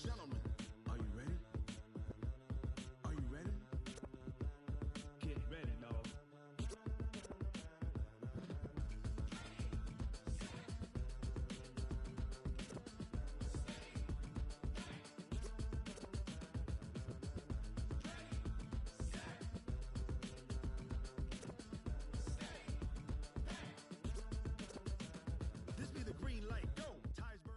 Gentlemen, are you ready? Are you ready? Get ready, dog. This be the green light. Go. Ties burn.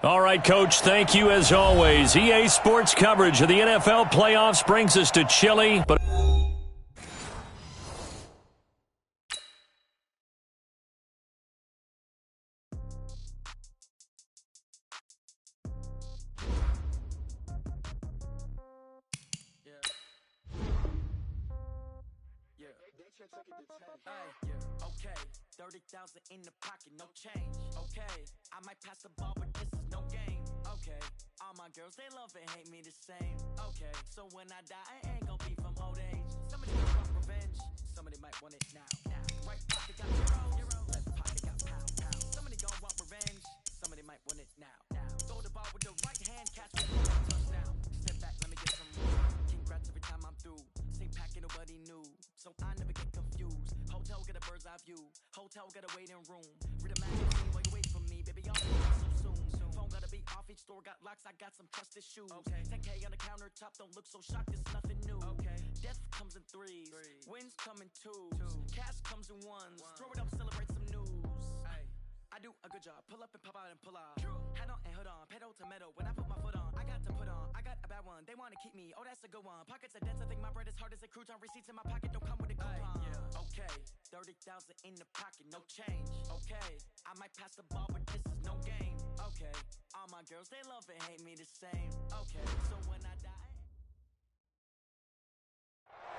All right, Coach, thank you as always. EA Sports coverage of the NFL playoffs brings us to Chile, but Okay, 30,000 in the pocket, no change. Okay, I might pass the ball, but this is no game. Okay, all my girls, they love and hate me the same. Okay, so when I die, I ain't gonna be from old age. Somebody might want revenge, somebody might want it now. Right pocket got euro, left pocket got pound. Somebody gon' want revenge, somebody might want it now. Throw the ball with the right hand, catch it, touchdown. Step back, let me get some room. Congrats every time I'm through. Same packet, nobody knew, so I never get confused. Hotel get a bird's eye view. Hotel got a waiting room. Read a magazine while you wait for me, baby. Y'all so soon. Phone gotta be off. Each store got locks. I got some trusted shoes. Okay. 10K on the countertop. Don't look so shocked. It's nothing new. Okay. Death comes in threes. Wins come in twos. Cash comes in ones. Throw it up, celebrate some news. Ay. I do a good job. Pull up and pop out and pull out. Head on and hood on. Pedal to metal. When I put my foot on, I got to put on. I got a bad one. They want to keep me. Oh, that's a good one. Pockets are dense. I think my bread is hard as a crouton. Receipts in my pocket don't come with a coupon. Okay, 30,000 in the pocket, no change. Okay, I might pass the ball, but this is no game. Okay, all my girls, they love and hate me the same. Okay, so when I die.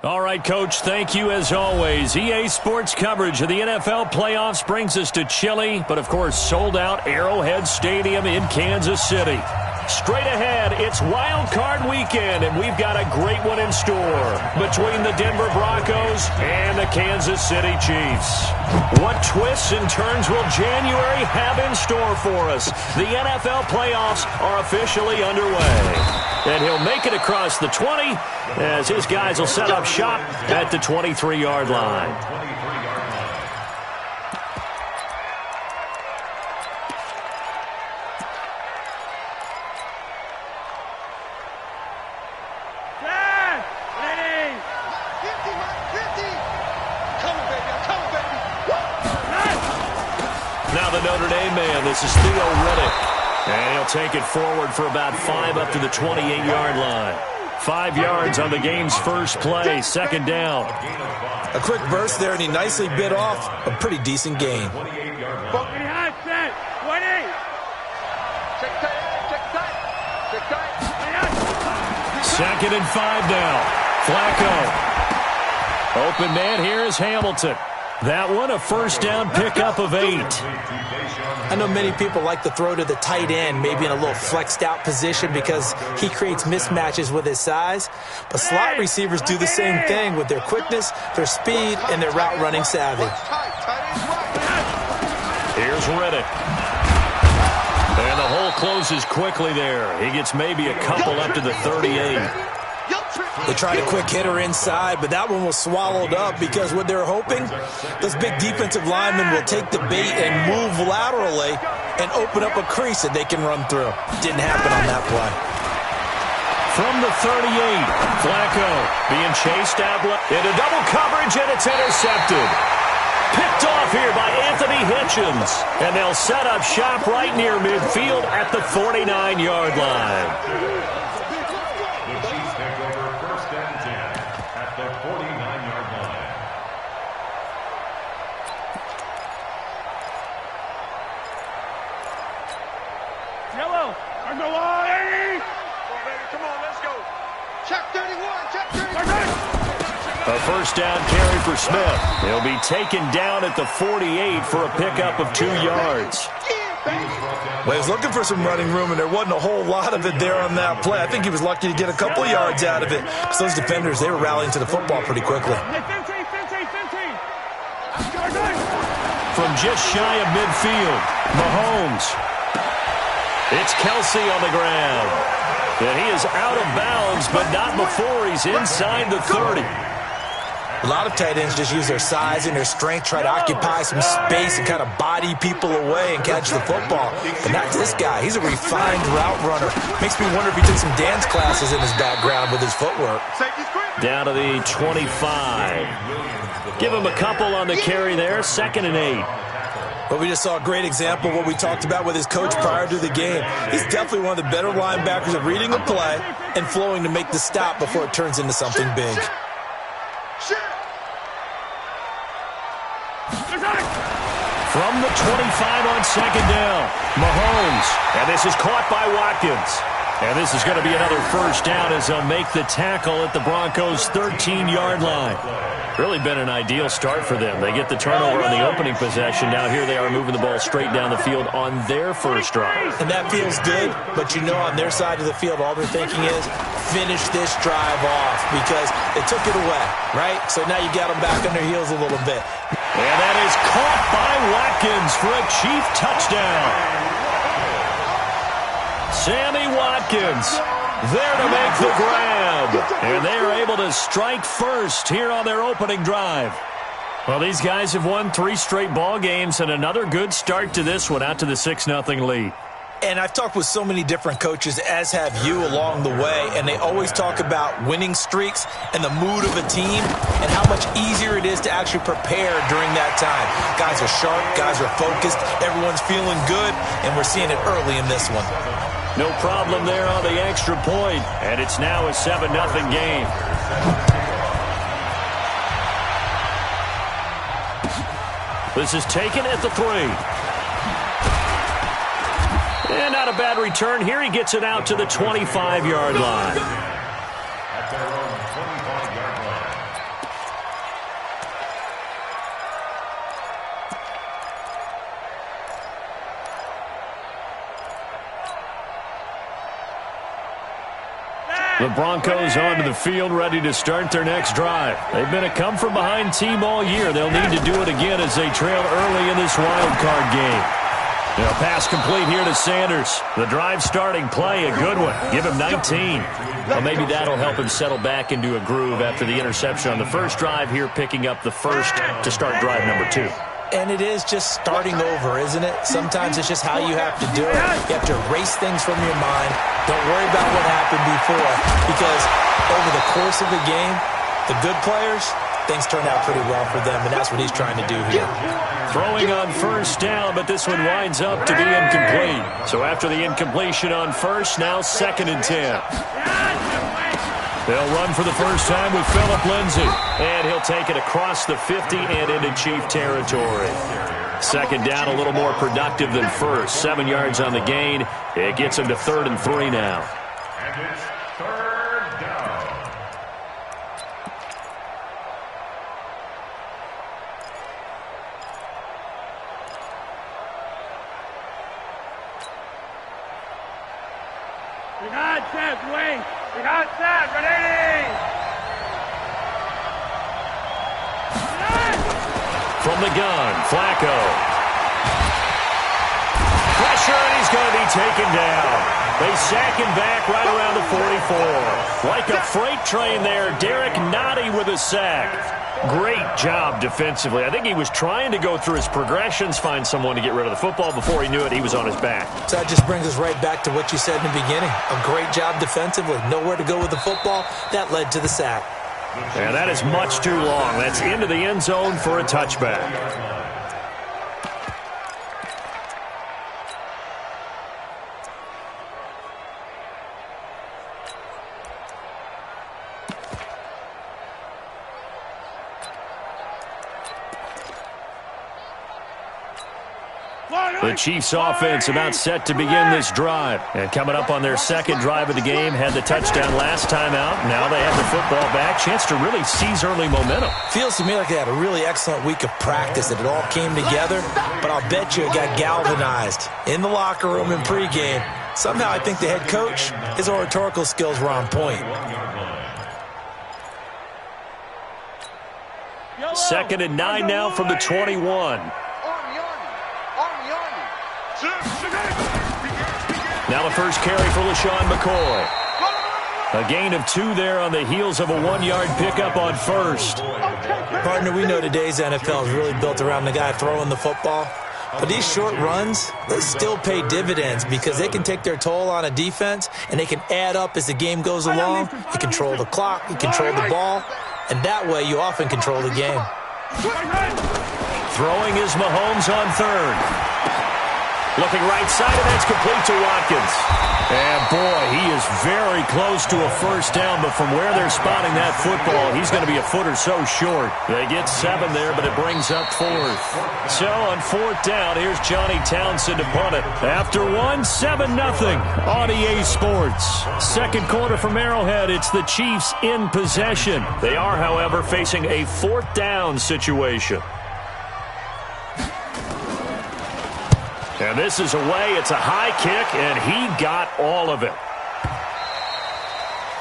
all right, Coach, thank you as always. EA Sports coverage of the NFL playoffs brings us to Chile, but of course sold out Arrowhead Stadium in Kansas City. Straight ahead, it's Wild Card Weekend, and we've got a great one in store between the Denver Broncos and the Kansas City Chiefs. What twists and turns will January have in store for us? The NFL playoffs are officially underway. And he'll make it across the 20 as his guys will set up shop at the 23-yard line. Notre Dame man, this is Theo Riddick. And he'll take it forward for about 5 up to the 28-yard line. 5 yards on the game's first play, second down. A quick burst there, and he nicely bit off a pretty decent gain. Second and 5 now. Flacco. Open man here is Hamilton. That one, a first down pickup of 8. I know many people like to throw to the tight end, maybe in a little flexed out position because he creates mismatches with his size. But slot receivers do the same thing with their quickness, their speed, and their route running savvy. Here's Riddick. And the hole closes quickly there. He gets maybe a couple up to the 38. They tried a quick hitter inside, but that one was swallowed up because what they're hoping, those big defensive linemen will take the bait and move laterally and open up a crease that they can run through. Didn't happen on that play. From the 38, Flacco being chased out into double coverage, and it's intercepted. Picked off here by Anthony Hitchens, and they'll set up shop right near midfield at the 49-yard line. A first down carry for Smith. He'll be taken down at the 48 for a pickup of 2 yards. Well, he was looking for some running room, and there wasn't a whole lot of it there on that play. I think he was lucky to get a couple of yards out of it. Because those defenders, they were rallying to the football pretty quickly. From just shy of midfield, Mahomes. It's Kelsey on the ground. And he is out of bounds, but not before he's inside the 30. A lot of tight ends just use their size and their strength, try to occupy some space and kind of body people away and catch the football. But not this guy. He's a refined route runner. Makes me wonder if he took some dance classes in his background with his footwork. Down to the 25. Give him a couple on the carry there. 2nd and 8. But we just saw a great example of what we talked about with his coach prior to the game. He's definitely one of the better linebackers at reading a play and flowing to make the stop before it turns into something big. From the 25 on 2nd down, Mahomes. And this is caught by Watkins. And this is going to be another first down as they'll make the tackle at the Broncos' 13-yard line. Really been an ideal start for them. They get the turnover on the opening possession. Now here they are moving the ball straight down the field on their first drive. And that feels good, but you know on their side of the field all they're thinking is finish this drive off because they took it away, right? So now you got them back on their heels a little bit. And that is caught by Watkins for a Chief touchdown. Sammy Watkins there to make the grab. And they are able to strike first here on their opening drive. Well, these guys have won 3 straight ball games and another good start to this one out to the 6-0 lead. And I've talked with so many different coaches, as have you, along the way, and they always talk about winning streaks and the mood of a team and how much easier it is to actually prepare during that time. Guys are sharp, guys are focused, everyone's feeling good, and we're seeing it early in this one. No problem there on the extra point, and it's now a 7-0 game. This is taken at the 3. And not a bad return here. He gets it out to the 25-yard line. At their own 25-yard line. The Broncos onto the field, ready to start their next drive. They've been a come-from-behind team all year. They'll need to do it again as they trail early in this wild card game. A pass complete here to Sanders. The drive starting play, a good one. Give him 19. Well, maybe that'll help him settle back into a groove after the interception on the first drive here, picking up the first to start drive number 2. And it is just starting over, isn't it? Sometimes it's just how you have to do it. You have to erase things from your mind. Don't worry about what happened before, because over the course of the game, the good players, things turn out pretty well for them, and that's what he's trying to do here. Throwing on first down, but this one winds up to be incomplete. So after the incompletion on first, now 2nd and 10. They'll run for the first time with Phillip Lindsay. And he'll take it across the 50 and into Chief territory. 2nd down, a little more productive than first. 7 yards on the gain. It gets him to 3rd and 3 now. And it's 3rd down. We got set, Dwayne. We got set, ready! From the gun, Flacco. Pressure, and he's going to be taken down. They sack him back right around the 44. Like a freight train there, Derek Nottie with a sack. Great job defensively. I think he was trying to go through his progressions, find someone to get rid of the football. Before he knew it, he was on his back. So that just brings us right back to what you said in the beginning. A great job defensively. Nowhere to go with the football. That led to the sack. And that is much too long. That's into the end zone for a touchback. The Chiefs offense about set to begin this drive. And coming up on their 2nd drive of the game, had the touchdown last time out. Now they have the football back. Chance to really seize early momentum. Feels to me like they had a really excellent week of practice and it all came together. But I'll bet you it got galvanized in the locker room in pregame. Somehow I think the head coach, his oratorical skills were on point. 2nd and 9 now from the 21. Now the first carry for LaShawn McCoy. A gain of 2 there on the heels of a 1-yard pickup on first. Partner, we know today's NFL is really built around the guy throwing the football. But these short runs, they still pay dividends because they can take their toll on a defense and they can add up as the game goes along. You control the clock, you control the ball, and that way you often control the game. Throwing is Mahomes on third. Looking right side, and that's complete to Watkins. And boy, he is very close to a first down, but from where they're spotting that football, he's going to be a foot or so short. They get 7 there, but it brings up 4th. So on 4th down, here's Johnny Townsend to punt it. After 1, 7-0 on EA Sports. Second quarter from Arrowhead, it's the Chiefs in possession. They are, however, facing a 4th down situation. And this is away. It's a high kick, and he got all of it.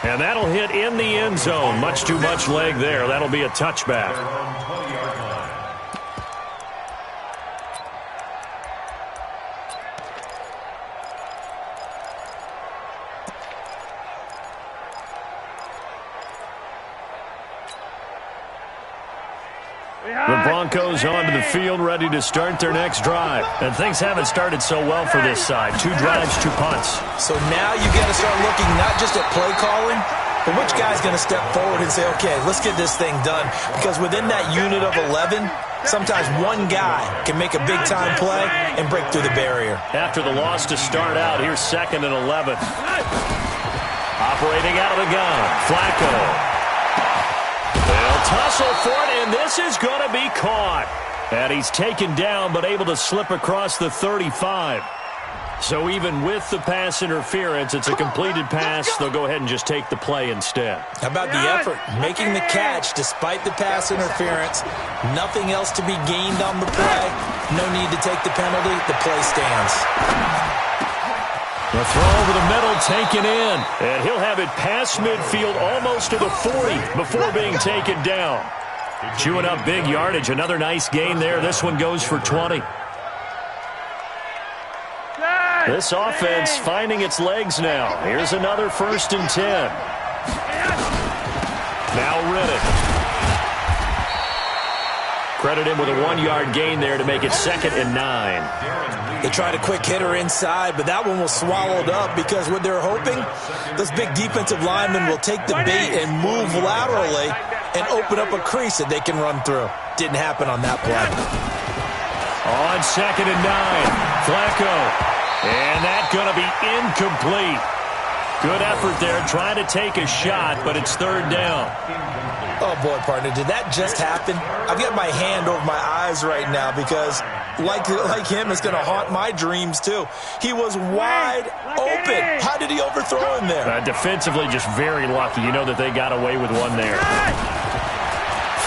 And that'll hit in the end zone. Much too much leg there. That'll be a touchback. The Broncos onto the field, ready to start their next drive. And things haven't started so well for this side. 2 drives, 2 punts. So now you got to start looking not just at play calling, but which guy's going to step forward and say, okay, let's get this thing done. Because within that unit of 11, sometimes one guy can make a big-time play and break through the barrier. After the loss to start out, here's 2nd and 11. Operating out of the gun, Flacco. They'll tussle for it, and this is going to be caught. And he's taken down, but able to slip across the 35. So even with the pass interference, it's a completed pass. They'll go ahead and just take the play instead. How about the effort? Making the catch despite the pass interference. Nothing else to be gained on the play. No need to take the penalty. The play stands. The throw over the middle taken in. And he'll have it past midfield almost to the 40 before being taken down. Chewing up big yardage. Another nice gain there. This one goes for 20. This offense finding its legs now. Here's another 1st and 10. Now Riddick. Credit him with a 1-yard gain there to make it 2nd and 9. They tried a quick hitter inside, but that one was swallowed up because what they're hoping, those big defensive linemen will take the bait and move laterally and open up a crease that they can run through. Didn't happen on that play. On 2nd and 9, Flacco. And that's going to be incomplete. Good effort there, trying to take a shot, but it's 3rd down. Oh, boy, partner, did that just happen? I've got my hand over my eyes right now because, like him, it's going to haunt my dreams, too. He was wide open. How did he overthrow him there? Defensively, just very lucky. You know that they got away with one there.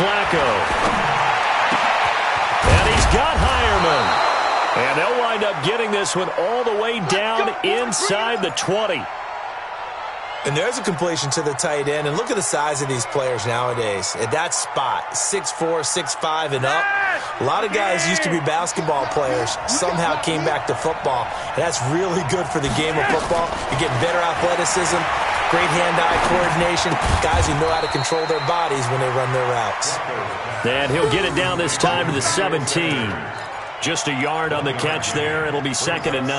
Flacco. And he's got Hireman. And they'll wind up getting this one all the way down inside the 20. And there's a completion to the tight end. And look at the size of these players nowadays. At that spot, 6'4", 6'5", and up. A lot of guys used to be basketball players. Somehow came back to football. And that's really good for the game of football. You're getting better athleticism, great hand-eye coordination. Guys who know how to control their bodies when they run their routes. And he'll get it down this time to the 17. Just a yard on the catch there. It'll be 2nd and 9.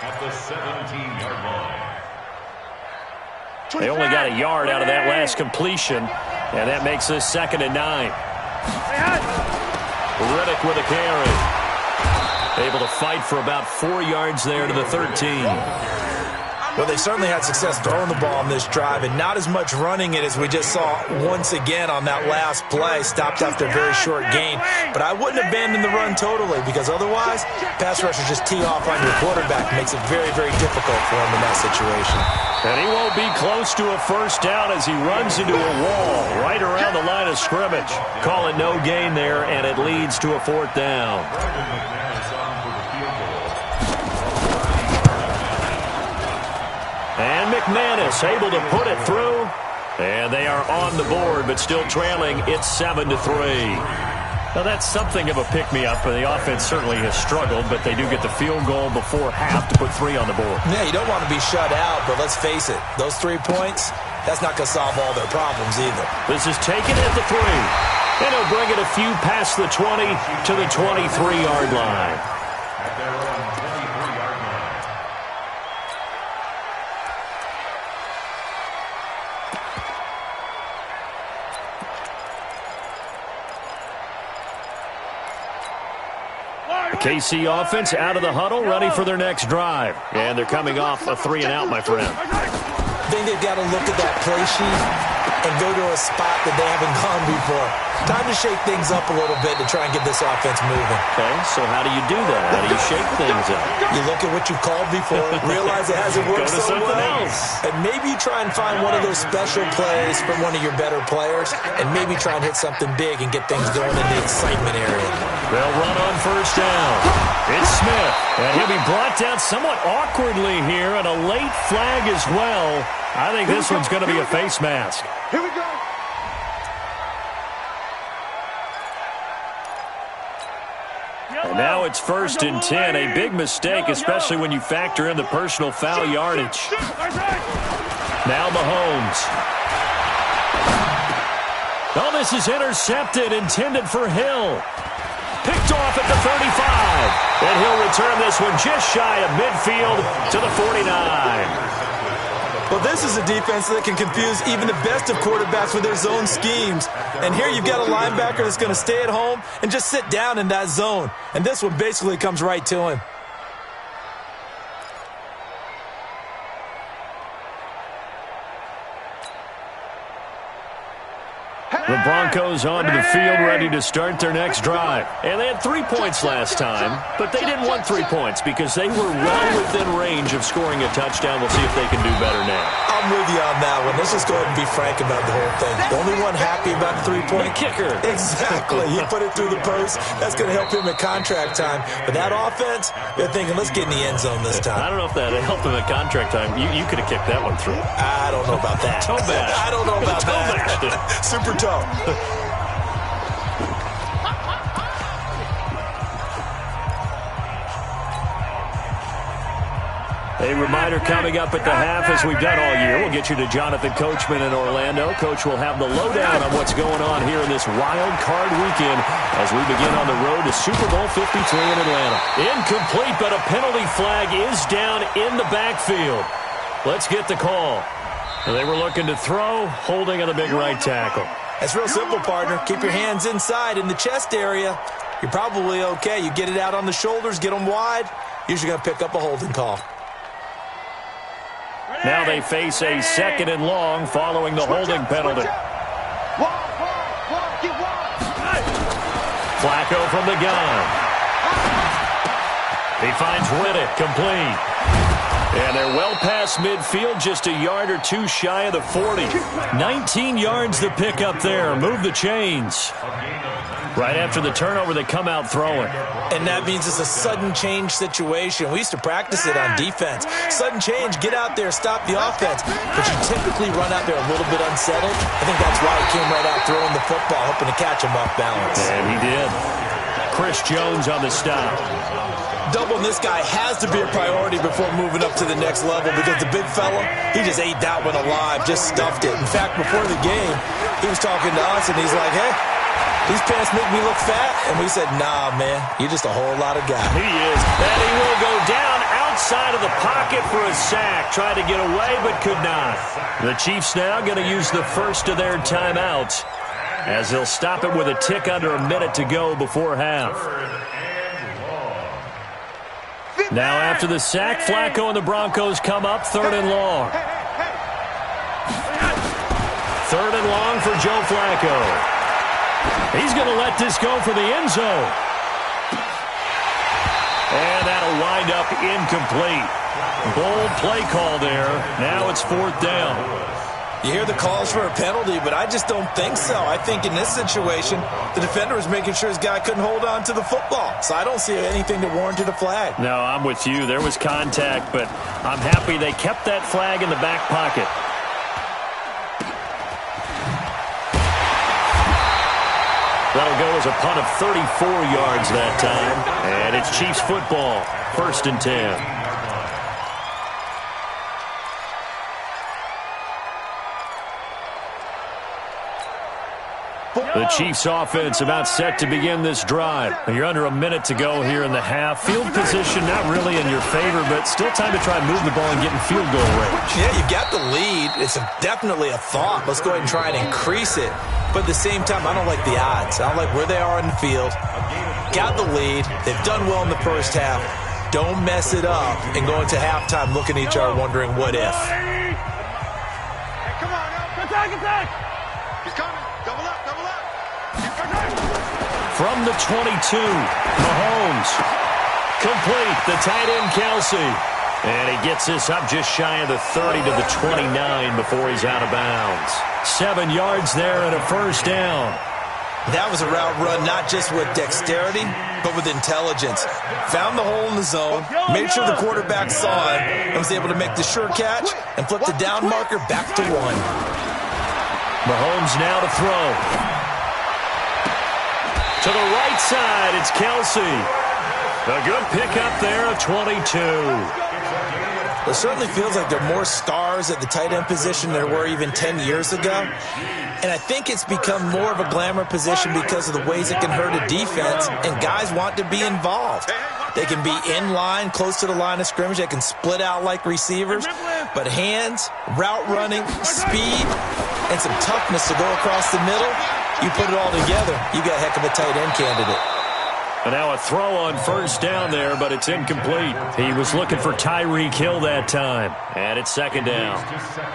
At the 17-yard line. They only got a yard out of that last completion, and that makes this 2nd and 9. Riddick with a carry. Able to fight for about 4 yards there to the 13. Well, they certainly had success throwing the ball on this drive, and not as much running it as we just saw once again on that last play. Stopped after a very short gain. But I wouldn't abandon the run totally, because otherwise, pass rushers just tee off on your quarterback. Makes it very, very difficult for him in that situation. And he won't be close to a first down as he runs into a wall right around the line of scrimmage. Call it no gain there, and it leads to a 4th down. And McManus able to put it through. And they are on the board, but still trailing. It's 7-3. Now, that's something of a pick-me-up, and the offense certainly has struggled, but they do get the field goal before half to put 3 on the board. Yeah, you don't want to be shut out, but let's face it, those 3 points, that's not going to solve all their problems either. This is taken at the 3, and he'll bring it a few past the 20 to the 23-yard line. At their own 23-yard line. KC offense out of the huddle, ready for their next drive. And they're coming off a 3-and-out, my friend. I think they've got to look at that play sheet and go to a spot that they haven't gone before. Time to shake things up a little bit to try and get this offense moving. Okay, so how do you do that? How do you shake things up? You look at what you've called before, realize it hasn't worked Go to so something well, else. and maybe try and find one of those special plays from one of your better players, and maybe try and hit something big and get things going in the excitement area. They'll run on first down. It's Smith, and he'll be brought down somewhat awkwardly here, and a late flag as well. I think this one's going to be a face mask. Here we go. And now it's 1st and 10, a big mistake, especially when you factor in the personal foul yardage. Now Mahomes. Oh, this is intercepted, intended for Hill. Picked off at the 35. And he'll return this one just shy of midfield to the 49. Well, this is a defense that can confuse even the best of quarterbacks with their zone schemes. And here you've got a linebacker that's going to stay at home and just sit down in that zone. And this one basically comes right to him. The Broncos onto the field, ready to start their next drive. And they had 3 points last time, but they didn't want 3 points because they were well within range of scoring a touchdown. We'll see if they can do better now. I'm with you on that one. Let's just go ahead and be frank about the whole thing. The only one happy about the 3-point kicker. Exactly. He put it through the post. That's going to help him at contract time. But that offense, they're thinking, let's get in the end zone this time. I don't know if that helped him at contract time. You could have kicked that one through. I don't know about that. Toe bash. I don't know about Toe that. bashed it. Super toe. A reminder coming up at the half, as we've done all year. We'll get you to Jonathan Coachman in Orlando. Coach will have the lowdown on what's going on here in this wild card weekend as we begin on the road to Super Bowl 53 in Atlanta. Incomplete, but a penalty flag is down in the backfield. Let's get the call. They were looking to throw, holding on the big right tackle. It's real simple, partner. Keep your hands inside in the chest area. You're probably okay. You get it out on the shoulders, get them wide. Usually going to pick up a holding call. Now they face a 2nd and long following the holding penalty. Flacco from the gun. He finds Riddick, complete. And they're well past midfield, just a yard or two shy of the 40. 19 yards the pick up there. Move the chains. Right after the turnover, they come out throwing. And that means it's a sudden change situation. We used to practice it on defense. Sudden change, get out there, stop the offense. But you typically run out there a little bit unsettled. I think that's why he came right out throwing the football, hoping to catch him off balance. And he did. Chris Jones on the stop. Doubling this guy has to be a priority before moving up to the next level because the big fella, he just ate that one alive, just stuffed it. In fact, before the game, he was talking to us, and he's like, hey, these pants make me look fat. And we said, nah, man, you're just a whole lot of guy. He is. And he will go down outside of the pocket for a sack. Tried to get away, but could not. The Chiefs now going to use the first of their timeouts as they'll stop it with a tick under a minute to go before half. Now after the sack, Flacco and the Broncos come up 3rd and long. 3rd and long for Joe Flacco. He's going to let this go for the end zone. And that'll wind up incomplete. Bold play call there. Now it's 4th down. You hear the calls for a penalty, but I just don't think so. I think in this situation, the defender was making sure his guy couldn't hold on to the football. So I don't see anything that warranted a flag. No, I'm with you. There was contact, but I'm happy they kept that flag in the back pocket. That'll go as a punt of 34 yards that time. And it's Chiefs football, 1st and 10. The Chiefs offense about set to begin this drive. You're under a minute to go here in the half. Field position not really in your favor, but still time to try and move the ball and get in field goal range. Yeah, you've got the lead. It's definitely a thought. Let's go ahead and try and increase it. But at the same time, I don't like the odds. I don't like where they are in the field. Got the lead. They've done well in the first half. Don't mess it up and go into halftime looking at each other wondering what if. Hey, come on, attack! He's coming. Double up. From the 22, Mahomes. Complete, the tight end, Kelsey. And he gets this up just shy of the 30 to the 29 before he's out of bounds. 7 yards there and a first down. That was a route run not just with dexterity, but with intelligence. Found the hole in the zone, made sure the quarterback saw it, and was able to make the sure catch and flip the down marker back to 1. Mahomes now to throw. To the right side, it's Kelsey. A good pickup there of 22. It certainly feels like there are more stars at the tight end position than there were even 10 years ago. And I think it's become more of a glamour position because of the ways it can hurt a defense, and guys want to be involved. They can be in line, close to the line of scrimmage. They can split out like receivers. But hands, route running, speed, and some toughness to go across the middle, you put it all together, you got a heck of a tight end candidate. And now a throw on first down there, but it's incomplete. He was looking for Tyreek Hill that time. And it's 2nd down.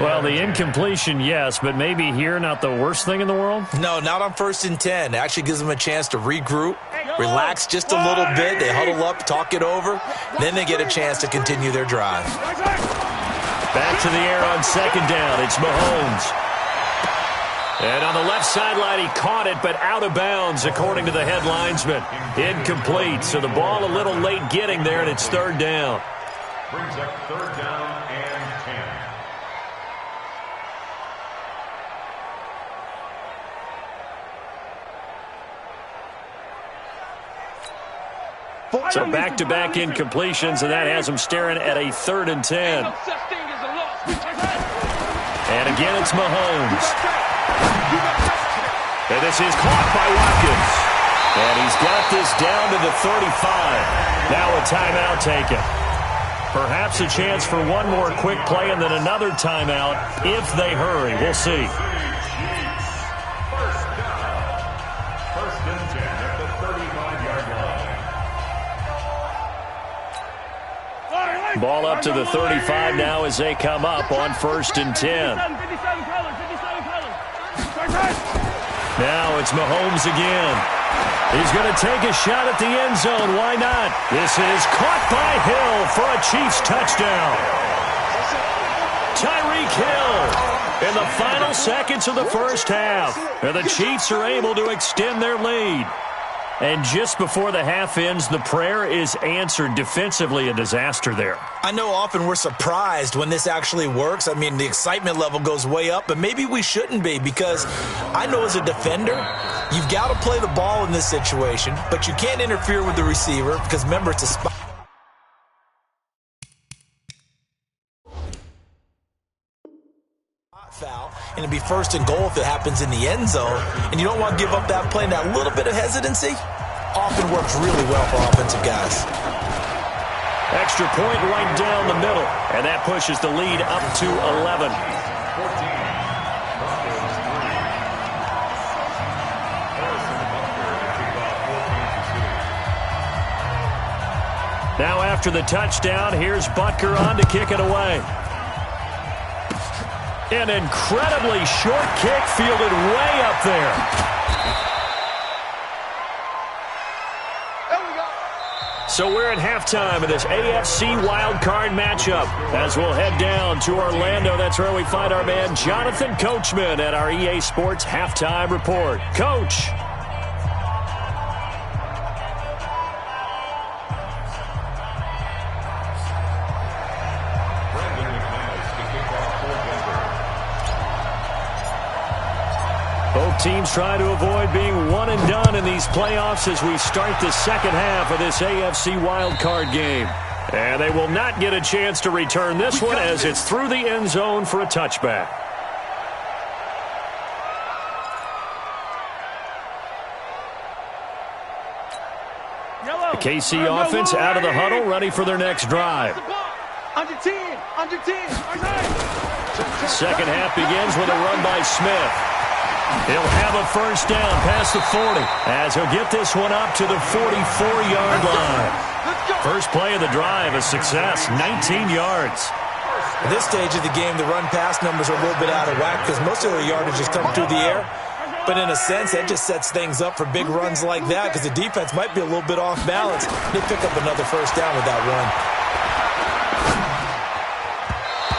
Well, the incompletion, yes, but maybe here not the worst thing in the world? No, not on 1st and 10. It actually gives them a chance to regroup, relax just a little bit. They huddle up, talk it over. Then they get a chance to continue their drive. Back to the air on 2nd down. It's Mahomes. And on the left sideline, he caught it, but out of bounds, according to the head linesman. Incomplete, so the ball a little late getting there, and it's 3rd down. Brings up 3rd down and 10. So back-to-back incompletions, and that has him staring at a 3rd and 10. And again, it's Mahomes. And this is caught by Watkins. And he's got this down to the 35. Now a timeout taken. Perhaps a chance for one more quick play and then another timeout if they hurry. We'll see. First and 10 at the 35-yard line. Ball up to the 35 now as they come up on 1st and 10. Now it's Mahomes again. He's going to take a shot at the end zone. Why not? This is caught by Hill for a Chiefs touchdown. Tyreek Hill in the final seconds of the first half. And the Chiefs are able to extend their lead. And just before the half ends, the prayer is answered. Defensively, a disaster there. I know often we're surprised when this actually works. I mean, the excitement level goes way up, but maybe we shouldn't be, because I know as a defender, you've got to play the ball in this situation, but you can't interfere with the receiver because, remember, it's a spot. Foul, and it'd be 1st and goal if it happens in the end zone, and you don't want to give up that play, and that little bit of hesitancy often works really well for offensive guys. Extra point right down the middle, and that pushes the lead up to 11. Now after the touchdown, here's Butker on to kick it away. An incredibly short kick fielded way up there. So we're at halftime of this AFC wildcard matchup. As we'll head down to Orlando, that's where we find our man Jonathan Coachman at our EA Sports Halftime Report. Coach. teams trying to avoid being one and done in these playoffs as we start the second half of this AFC wildcard game. And they will not get a chance to return this one as it's through the end zone for a touchback. The KC offense out of the huddle, ready for their next drive. Under 10. Second half begins with a run by Smith. He'll have a first down past the 40 as he'll get this one up to the 44-yard line. First play of the drive, a success, 19 yards. At this stage of the game, the run-pass numbers are a little bit out of whack because most of their yardage has come through the air. But in a sense, that just sets things up for big runs like that because the defense might be a little bit off balance. They pick up another first down with that run.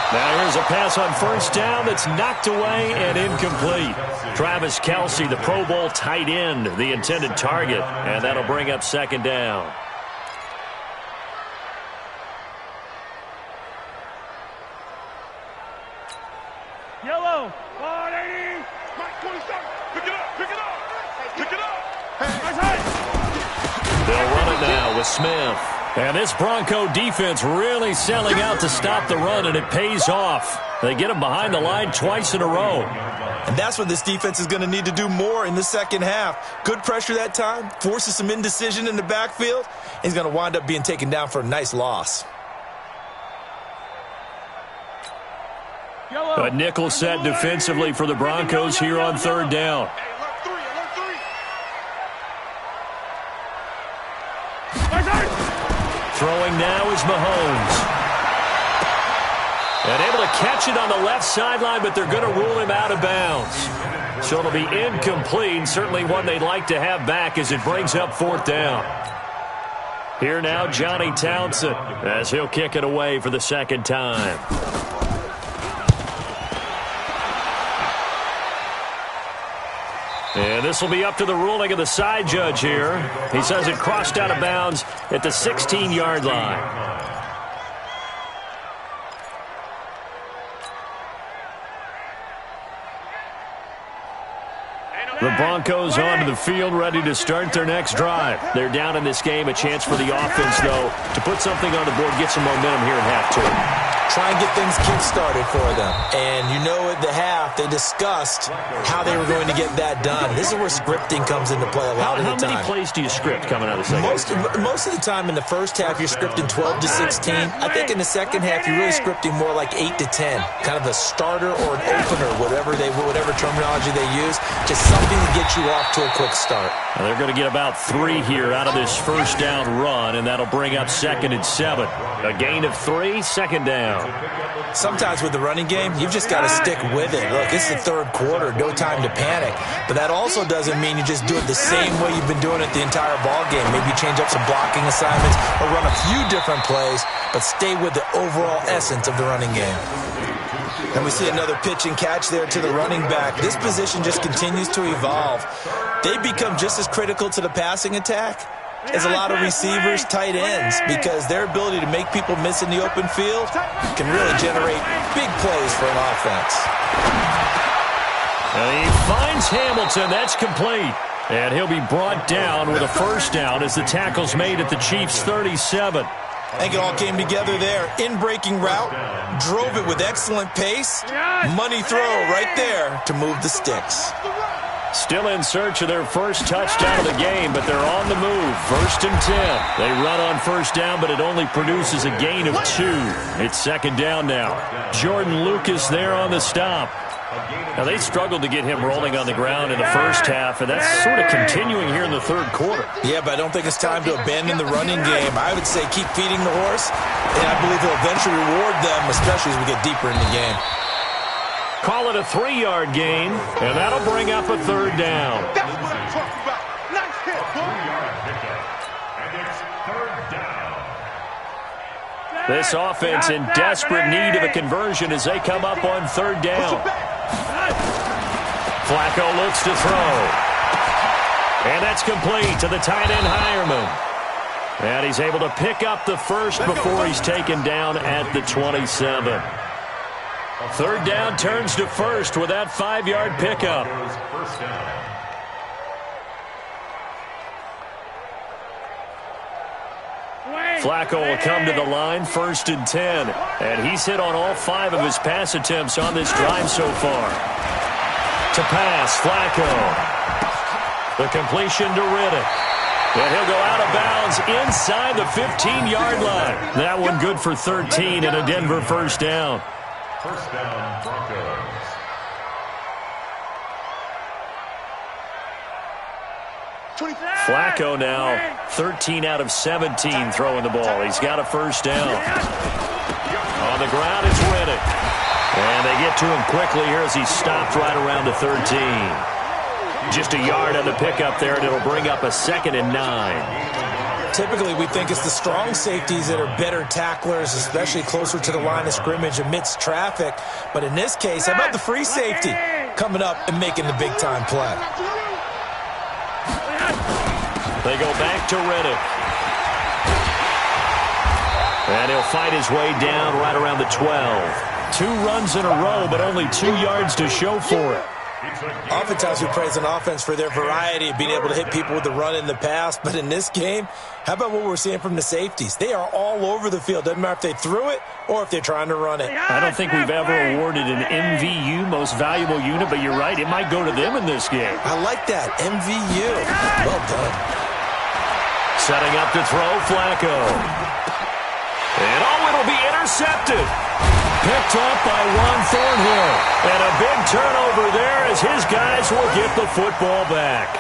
Now here's a pass on first down that's knocked away and incomplete. Travis Kelce, the Pro Bowl tight end, the intended target, and that'll bring up second down. Yellow. 180. Mike 27. Pick it up. They'll run it now with Smith. And this Bronco defense really selling out to stop the run, and it pays off. They get him behind the line twice in a row. And that's what this defense is going to need to do more in the second half. Good pressure that time, forces some indecision in the backfield. He's going to wind up being taken down for a nice loss. A nickel set defensively for the Broncos here on third down. Throwing now is Mahomes. And able to catch it on the left sideline, but they're going to rule him out of bounds. So it'll be incomplete, certainly one they'd like to have back as it brings up fourth down. Here now, Johnny Townsend, as he'll kick it away for the second time. And this will be up to the ruling of the side judge here. He says it crossed out of bounds at the 16-yard line. The Broncos onto the field, ready to start their next drive. They're down in this game. A chance for the offense, though, to put something on the board, get some momentum here at halftime. Try and get things kick-started for them. And you know at the half, they discussed how they were going to get that done. This is where scripting comes into play a lot of the time. How many plays do you script coming out of the second? Most of the time in the first half, you're scripting 12 to 16. I think in the second half, you're really scripting more like 8 to 10. Kind of a starter or an opener, whatever terminology they use. Just something to get you off to a quick start. Well, they're going to get about 3 here out of this first down run, and that'll bring up 2nd and 7. A gain of 3, second down. Sometimes with the running game, you've just got to stick with it. Look, it's the third quarter, no time to panic. But that also doesn't mean you just do it the same way you've been doing it the entire ball game. Maybe change up some blocking assignments or run a few different plays, but stay with the overall essence of the running game. And we see another pitch and catch there to the running back. This position just continues to evolve. They become just as critical to the passing attack as a lot of receivers, tight ends, because their ability to make people miss in the open field can really generate big plays for an offense. And he finds Hamilton. That's complete. And he'll be brought down with a first down as the tackle's made at the Chiefs' 37. I think it all came together there. In-breaking route, drove it with excellent pace. Money throw right there to move the sticks. Still in search of their first touchdown of the game, but they're on the move. 1st and 10. They run on first down, but it only produces a gain of 2. It's second down now. Jordan Lucas there on the stop. Now, they struggled to get him rolling on the ground in the first half, and that's sort of continuing here in the third quarter. Yeah, but I don't think it's time to abandon the running game. I would say keep feeding the horse, and I believe he'll eventually reward them, especially as we get deeper in the game. Call it a 3-yard gain, and that'll bring up a third down. That's what I'm talking about. Nice hit, boy. 3-yard pickup. And it's third down. This offense in desperate need of a conversion as they come up on third down. Flacco looks to throw. And that's complete to the tight end Hireman. And he's able to pick up the first before he's taken down at the 27. Third down turns to first with that 5-yard pickup. First down. Flacco will come to the line, 1st and 10. And he's hit on all 5 of his pass attempts on this drive so far. To pass, Flacco. The completion to Riddick. And he'll go out of bounds inside the 15-yard line. That one good for 13 and a Denver first down. First down, Broncos. Flacco now 13 out of 17 throwing the ball. He's got a first down. On the ground, it's Riddick. And they get to him quickly here as he's stopped right around the 13. Just a yard on the pickup there, and it'll bring up a 2nd and 9. Typically, we think it's the strong safeties that are better tacklers, especially closer to the line of scrimmage amidst traffic. But in this case, how about the free safety coming up and making the big-time play? They go back to Riddick. And he'll fight his way down right around the 12. 2 runs in a row, but only 2 yards to show for it. Oftentimes we praise an offense for their variety of being able to hit people with the run and the pass. But in this game, how about what we're seeing from the safeties? They are all over the field. Doesn't matter if they threw it or if they're trying to run it. I don't think we've ever awarded an MVU, most valuable unit, but you're right, it might go to them in this game. I like that, MVU. Well done. Setting up to throw, Flacco. And it'll be intercepted. Picked up by Juan Thornhill. And a big turnover there as his guys will get the football back.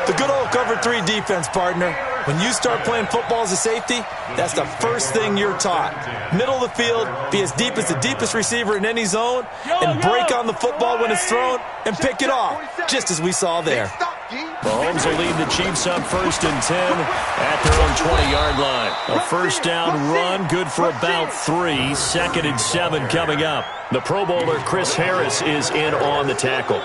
The good old cover 3 defense, partner. When you start playing football as a safety, that's the first thing you're taught. Middle of the field, be as deep as the deepest receiver in any zone, and break on the football when it's thrown and pick it off, just as we saw there. Mahomes will lead the Chiefs up 1st and 10 at their own 20-yard line. A first down run, good for about 3. 2nd and 7 coming up. The Pro Bowler Chris Harris is in on the tackle.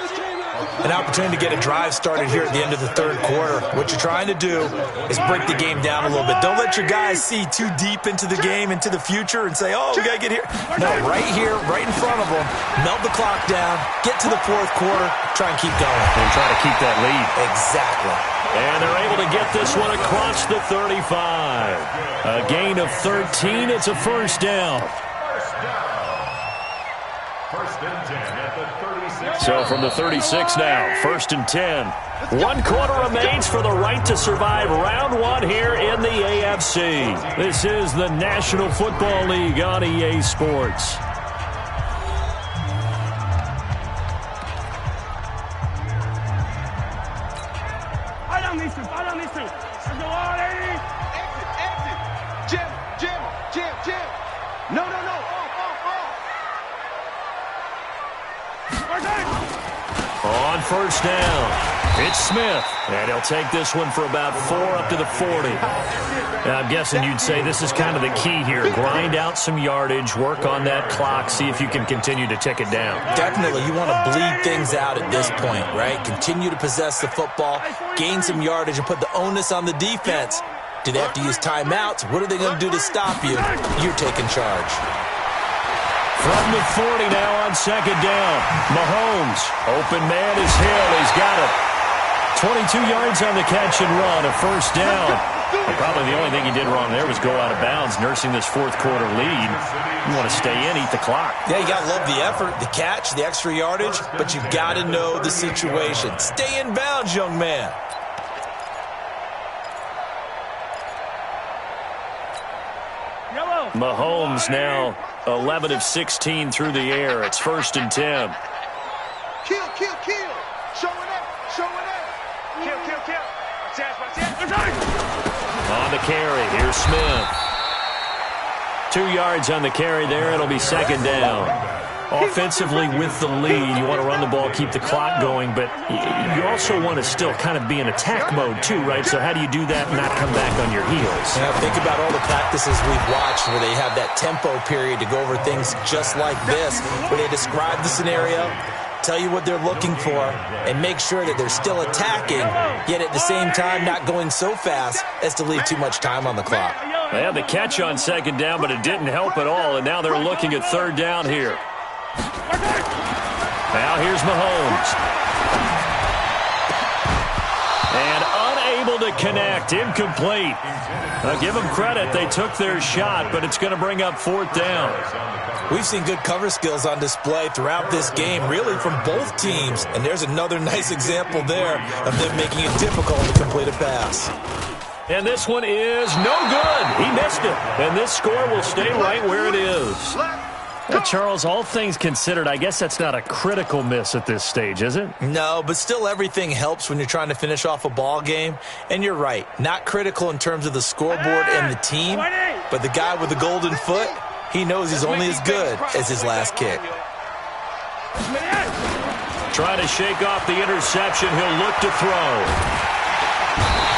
An opportunity to get a drive started here at the end of the 3rd quarter. What you're trying to do is break the game down a little bit. Don't let your guys see too deep into the game, into the future, and say, oh, we got to get here. No, right here, right in front of them, melt the clock down, get to the 4th quarter, try and keep going. And try to keep that lead. Exactly. And they're able to get this one across the 35. A gain of 13. It's a first down. First and 10 at the 36. So from the 36 now, 1st and 10. 1 quarter remains for the right to survive round 1 here in the AFC. This is the National Football League on EA Sports. Follow me, let's go all ladies. Exit. Jim. No. Off. On first down, it's Smith, and he'll take this one for about 4 up to the 40. Now, I'm guessing you'd say this is kind of the key here. Grind out some yardage, work on that clock, see if you can continue to tick it down. Definitely, you want to bleed things out at this point, right? Continue to possess the football, gain some yardage, and put the onus on the defense. Do they have to use timeouts? What are they going to do to stop you? You're taking charge. From the 40 now on 2nd down. Mahomes, open man is Hill. He's got it. 22 yards on the catch and run, a first down. And probably the only thing he did wrong there was go out of bounds, nursing this 4th quarter lead. You want to stay in, eat the clock. Yeah, you got to love the effort, the catch, the extra yardage, but you've got to know the situation. Stay in bounds, young man. Mahomes now 11 of 16 through the air. It's 1st and 10. Kill. Showing up. Kill. On the carry, here's Smith. 2 yards on the carry there. It'll be 2nd down. Offensively with the lead, you want to run the ball, keep the clock going, but you also want to still kind of be in attack mode too, right? So how do you do that and not come back on your heels? Yeah, think about all the practices we've watched where they have that tempo period to go over things just like this, where they describe the scenario, tell you what they're looking for, and make sure that they're still attacking, yet at the same time not going so fast as to leave too much time on the clock. They had the catch on second down, but it didn't help at all, and now they're looking at third down here. Now here's Mahomes. And unable to connect, incomplete. Now give them credit, they took their shot, but it's going to bring up fourth down. We've seen good cover skills on display throughout this game, really from both teams. And there's another nice example there of them making it difficult to complete a pass. And this one is no good. He missed it. And this score will stay right where it is. Now, Charles, all things considered, I guess that's not a critical miss at this stage, is it? No, but still everything helps when you're trying to finish off a ball game. And you're right, not critical in terms of the scoreboard and the team, but the guy with the golden foot, he knows he's only as good as his last kick. Trying to shake off the interception, he'll look to throw.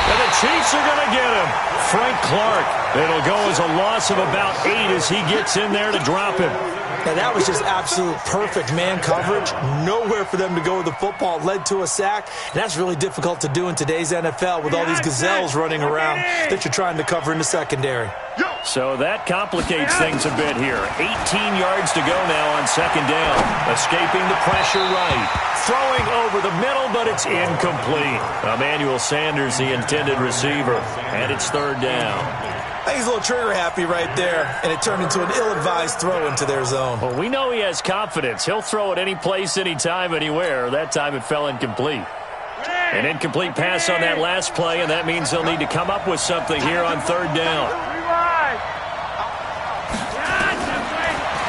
And the Chiefs are going to get him. Frank Clark. It'll go as a loss of about 8 as he gets in there to drop him. Now that was just absolute perfect man coverage. Nowhere for them to go with the football. It led to a sack. And that's really difficult to do in today's NFL with all these gazelles running around that you're trying to cover in the secondary. So that complicates things a bit here. 18 yards to go now on second down. Escaping the pressure right. Throwing over the middle, but it's incomplete. Emmanuel Sanders, the intended receiver. And it's third down. I think he's a little trigger happy right there, and it turned into an ill-advised throw into their zone. Well, we know he has confidence. He'll throw it any place, anytime, anywhere. That time it fell incomplete. An incomplete pass on that last play, and that means they'll need to come up with something here on third down.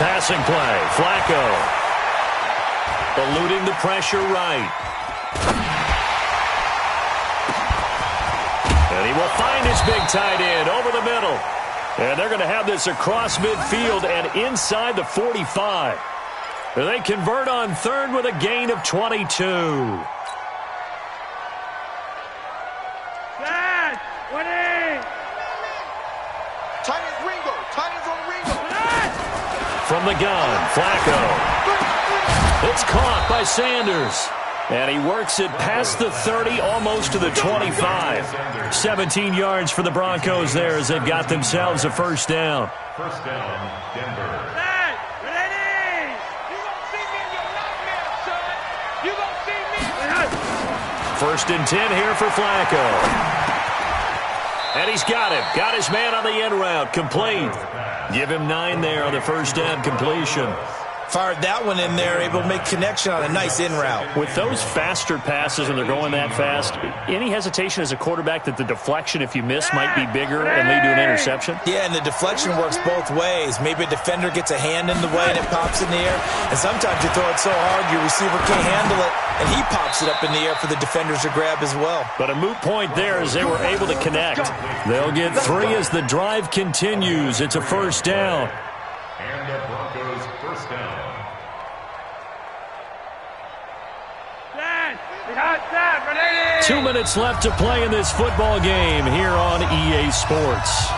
Passing play, Flacco. Eluding the pressure right. And he will find his big tight end over the middle. And they're going to have this across midfield and inside the 45. They convert on third with a gain of 22. From the gun, Flacco. It's caught by Sanders. And he works it past the 30, almost to the 25. 17 yards for the Broncos there as they've got themselves a first down. First down, Denver. First and 10 here for Flacco. And he's got him. Got his man on the end route. Complete. Give him 9 there on the first down completion. Fired that one in there, able to make connection on a nice in route. With those faster passes when they're going that fast, any hesitation as a quarterback that the deflection, if you miss, might be bigger and lead to an interception? Yeah, and the deflection works both ways. Maybe a defender gets a hand in the way and it pops in the air. And sometimes you throw it so hard your receiver can't handle it, and he pops it up in the air for the defenders to grab as well. But a moot point there as they were able to connect. They'll get 3 as the drive continues. It's a first down. And the Broncos first down. 2 minutes left to play in this football game here on EA Sports.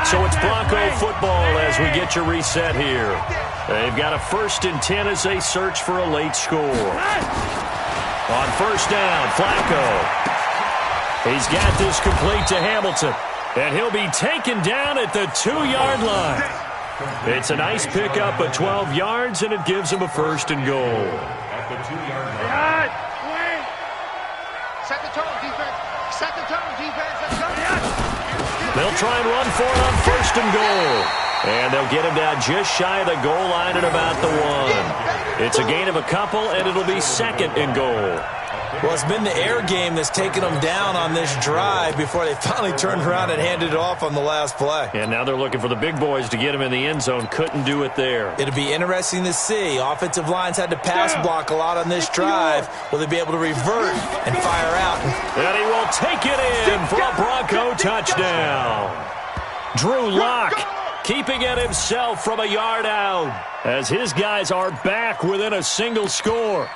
So it's Bronco football as we get you reset here. They've got a first and 10 as they search for a late score. On first down, Flacco. He's got this complete to Hamilton. And he'll be taken down at the 2-yard line. It's a nice pickup of 12 yards, and it gives him a first and goal. At the 2-yard line. Set the tone, defense. Set the tone, defense. Let's go. They'll try and run for it on first and goal. And they'll get him down just shy of the goal line at about the 1. It's a gain of a couple, and it'll be second and goal. Well, it's been the air game that's taken them down on this drive before they finally turned around and handed it off on the last play. And now they're looking for the big boys to get him in the end zone. Couldn't do it there. It'll be interesting to see. Offensive lines had to pass block a lot on this drive. Will they be able to revert and fire out? And he will take it in for a Bronco touchdown. Drew Lock keeping it himself from a yard out as his guys are back within a single score.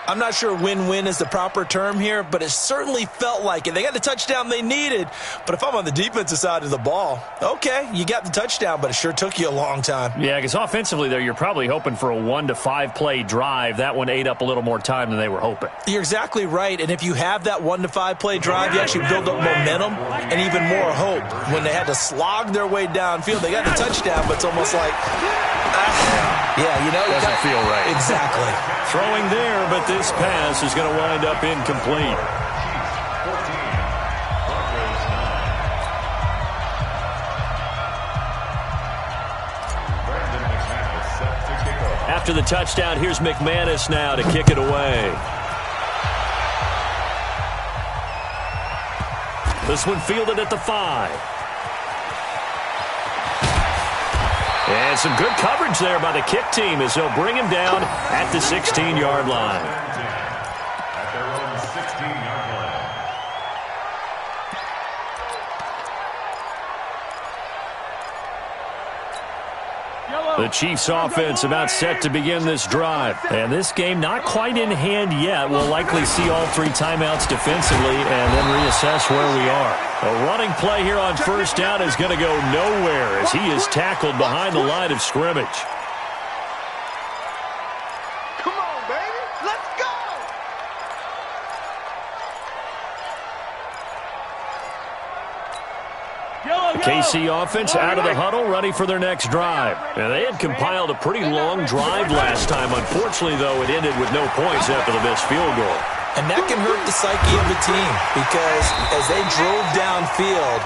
I'm not sure win-win is the proper term here, but it certainly felt like it. They got the touchdown they needed, but if I'm on the defensive side of the ball, okay, you got the touchdown, but it sure took you a long time. Yeah, because offensively there, you're probably hoping for a 1 to 5 play drive. That one ate up a little more time than they were hoping. You're exactly right, and if you have that 1 to 5 play drive, you actually build up momentum and even more hope. When they had to slog their way downfield, they got the touchdown, but it's almost like, yeah, you know, doesn't feel right. Exactly. Throwing there, but this pass is going to wind up incomplete. After the touchdown, here's McManus now to kick it away. This one fielded at the 5. And some good coverage there by the kick team as they'll bring him down at the 16-yard line. At their own 16-yard line. The Chiefs offense about set to begin this drive. And this game not quite in hand yet. We'll likely see all 3 timeouts defensively and then reassess where we are. A running play here on first down is going to go nowhere as he is tackled behind the line of scrimmage. Come on, baby. Let's go. The KC offense out of the huddle, ready for their next drive. And they had compiled a pretty long drive last time. Unfortunately, though, it ended with no points after the missed field goal. And that can hurt the psyche of the team because as they drove downfield,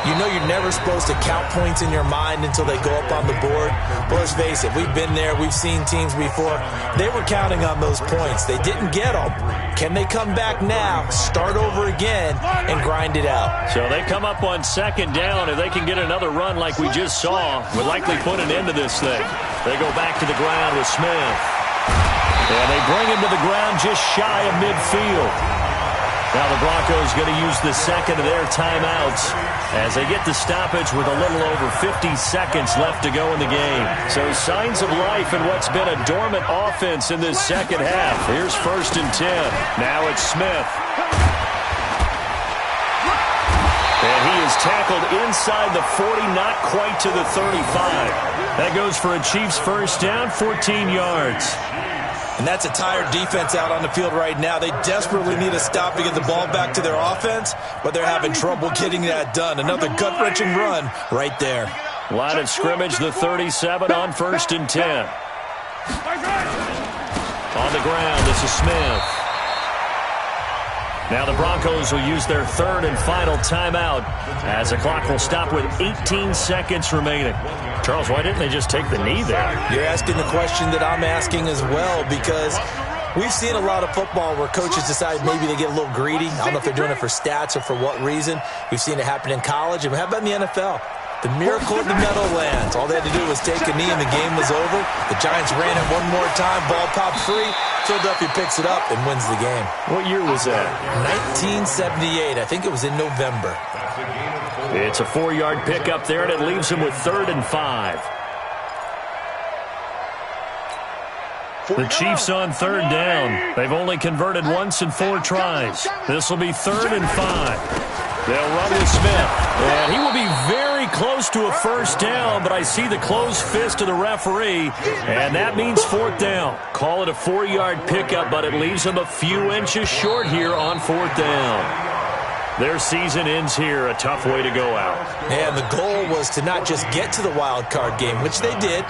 you know you're never supposed to count points in your mind until they go up on the board. But let's face it, we've been there. We've seen teams before. They were counting on those points. They didn't get them. Can they come back now, start over again, and grind it out? So they come up on second down. If they can get another run like we just saw, would likely put an end to this thing. They go back to the ground with Smith. And they bring him to the ground just shy of midfield. Now the Broncos going to use the second of their timeouts as they get the stoppage with a little over 50 seconds left to go in the game. So signs of life in what's been a dormant offense in this second half. Here's 1st and 10. Now it's Smith. And he is tackled inside the 40, not quite to the 35. That goes for a Chiefs first down, 14 yards. And that's a tired defense out on the field right now. They desperately need a stop to get the ball back to their offense, but they're having trouble getting that done. Another gut-wrenching run right there. Line of scrimmage, the 37 on 1st and 10. On the ground, this is Smith. Now the Broncos will use their 3rd and final timeout as the clock will stop with 18 seconds remaining. Charles, why didn't they just take the knee there? You're asking the question that I'm asking as well, because we've seen a lot of football where coaches decide maybe they get a little greedy. I don't know if they're doing it for stats or for what reason. We've seen it happen in college. And how about in the NFL? The miracle of the Meadowlands. All they had to do was take a knee and the game was over. The Giants ran it one more time. Ball popped free. Philadelphia picks it up and wins the game. What year was that? 1978. I think it was in November. It's a 4-yard pickup there, and it leaves him with 3rd and 5. The Chiefs on 3rd down. They've only converted once in 4 tries. This will be 3rd and 5. They'll run with Smith. And he will be very close to a first down, but I see the closed fist of the referee, and that means 4th down. Call it a 4-yard pickup, but it leaves them a few inches short here on 4th down. Their season ends here, a tough way to go out. And the goal was to not just get to the wild card game, which they did,